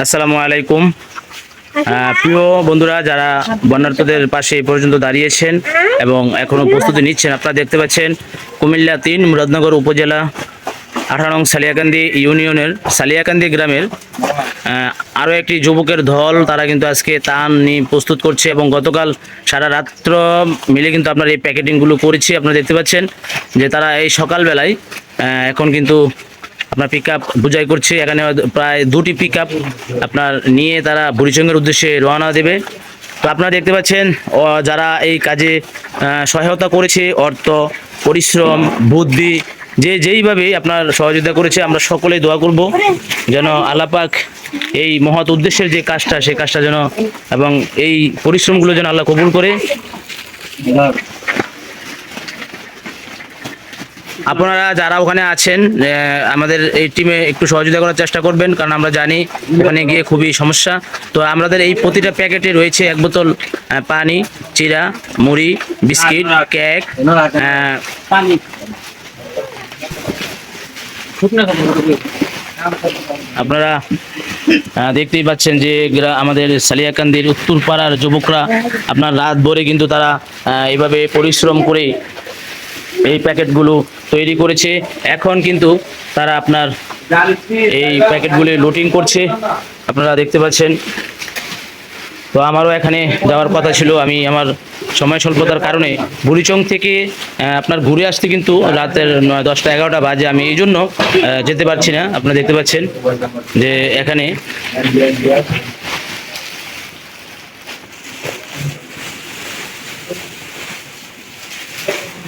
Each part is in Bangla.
আসসালামু আলাইকুম। প্রিয় বন্ধুরা, যারা বন্যার্তদের পাশে এই পর্যন্ত দাঁড়িয়েছেন এবং এখনো প্রস্তুতি নিচ্ছেন, আপনারা দেখতে পাচ্ছেন কুমিল্লা ৩ মুরাদনগর উপজেলা ১৮ নং সালিয়াকান্দি ইউনিয়নের সালিয়াকান্দি গ্রামের আরও একটি যুবকের দল। তারা কিন্তু আজকে ত্রাণ নিয়ে প্রস্তুত করছে এবং গতকাল সারা রাত্র মিলে কিন্তু আপনার এই প্যাকেটিংগুলো করেছি। আপনারা দেখতে পাচ্ছেন যে তারা এই সকালবেলায় এখন কিন্তু আপনার পিক আপ বুঝাই করছে। এখানে প্রায় 2টি পিক আপ আপনার নিয়ে তারা বুড়িচঙ্গের উদ্দেশ্যে রওনা দেবে। তো আপনারা দেখতে পাচ্ছেন যারা এই কাজে সহায়তা করেছে, অর্থ, পরিশ্রম, বুদ্ধি, যেইভাবে আপনার সহযোগিতা করেছে, আমরা সকলেই দোয়া করব যেন আল্লাহ পাক এই মহৎ উদ্দেশ্যের যে কাজটা, সেই কাজটা যেন এবং এই পরিশ্রমগুলো যেন আল্লাহ কবুল করে। আপনারা যারা ওখানে আছেন আমাদের এই টিমে একটু সহযোগিতা করার চেষ্টা করবেন, কারণ আমরা জানি ওখানে গিয়ে খুবই সমস্যা। তো আমাদের এই প্রতিটা প্যাকেটে রয়েছে 1 বোতল পানি, চিরা, মুড়ি, বিস্কিট, কেক, পানি। আপনারা দেখতেই পাচ্ছেন যে আমাদের সালিয়াকান্দির উত্তরপাড়ার যুবকরা আপনার রাত ভরে কিন্তু তারা এইভাবে পরিশ্রম করে এই প্যাকেটগুলো তৈরি করেছে। এখন কিন্তু তারা আপনার এই প্যাকেটগুলি লোডিং করছে, আপনারা দেখতে পাচ্ছেন। তো আমারও এখানে যাওয়ার কথা ছিল, আমি আমার সময় স্বল্পতার কারণে বুড়িচং থেকে আপনার ঘুরে আসতে কিন্তু রাতের 10টা-11টা বাজে, আমি এই জন্য যেতে পারছি না। আপনারা দেখতে পাচ্ছেন যে এখানে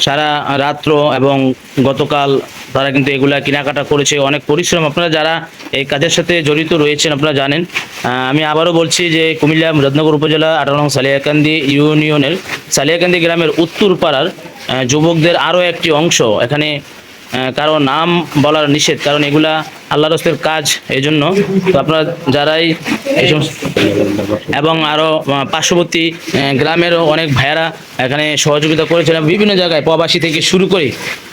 সারা রাত্র এবং গতকাল তারা কিন্তু এগুলা কেনাকাটা করেছে, অনেক পরিশ্রম। আপনারা যারা এই কাজের সাথে জড়িত রয়েছেন আপনারা জানেন। আমি আবারও বলছি যে কুমিল্লা মুরাদনগর উপজেলা 18 নং সালিয়াকান্দি ইউনিয়নের সালিয়াকান্দি গ্রামের উত্তরপাড়ার যুবকদের আরও একটি অংশ এখানে, কারো নাম বলার নিষেধ, কারণ এগুলা আল্লাহর রাস্তার কাজ, এই জন্য। তো আপনারা যারাই এই সমস্ত এবং আরও পার্শ্ববর্তী গ্রামেরও অনেক ভাইয়েরা এখানে সহযোগিতা করেছিলেন বিভিন্ন জায়গায়, প্রবাসী থেকে শুরু করে।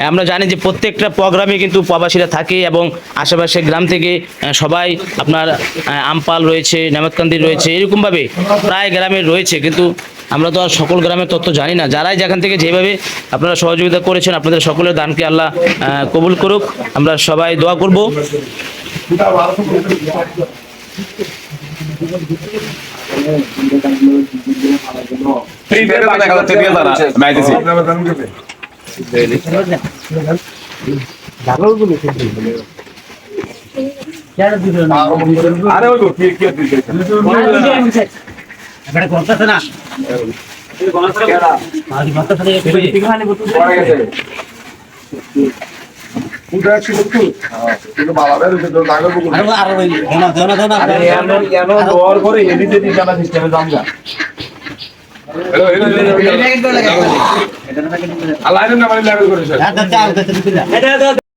আমরা জানি যে প্রত্যেকটা প্রোগ্রামে কিন্তু প্রবাসীরা থাকে এবং আশেপাশে গ্রাম থেকে সবাই আপনার আমপাল রয়েছে, নেমাতকান্দি রয়েছে, এরকমভাবে প্রায় গ্রামের রয়েছে। কিন্তু আমরা তো আর সকল গ্রামের তথ্য জানি না। যারাই যেখান থেকে যেভাবে আপনারা সহযোগিতা করেছেন, আপনাদের সকলের দানকে আল্লাহ কবুল করুক, আমরা সবাই দোয়া করব। আল্লাহ